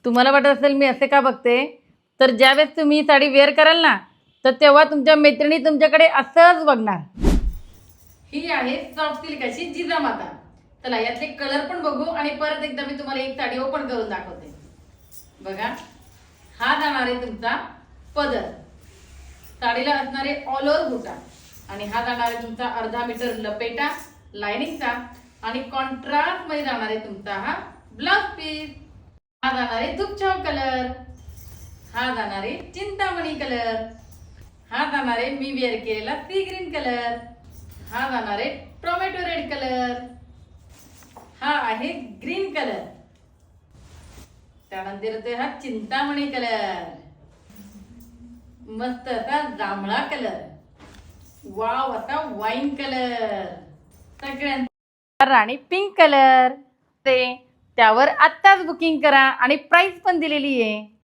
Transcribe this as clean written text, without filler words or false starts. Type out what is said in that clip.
तुम्हाला वाटत असेल मी असे का बघते, तर ज्यावेळेस तुम्ही ही साडी वेअर कराल ना, तर तेव्हा तुमच्या मैत्रिणी तुमच्याकडे असंच बघणार. ही आहे सॉफ्ट सिल्क अशी जिजामाता. चला यातले कलर पण बघू आणि परत एकदा मी तुम्हाला एक साडी ओपन करून दाखवते. बघा, हा जाणार आहे तुमचा पदर, साडीला असणारे ऑल ओव्हर बुटा, आणि हा जाणार आहे तुमचा अर्धा मीटर लपेटा लाइनिंगचा, आणि कॉन्ट्रास्ट मध्ये जाणार आहे तुमचा हा ब्लाउज पीस. हा जाणार आहे दुपछाव कलर, हा जाणार आहे चिंतामणी कलर, हा जाणार आहे मी वेअर केलेला सी ग्रीन कलर, हा जाणार आहे टोमॅटो रेड कलर, हा आहे ग्रीन कलर, त्यानंतर ते हा चिंतामणी कलर, मस्त असा जांभळा कलर, वाव असा वाईन कलर, सगळ्यांचा राणी पिंक कलर. ते त्यावर आत्ताच बुकिंग करा आणि प्राइस पण दिलेली आहे.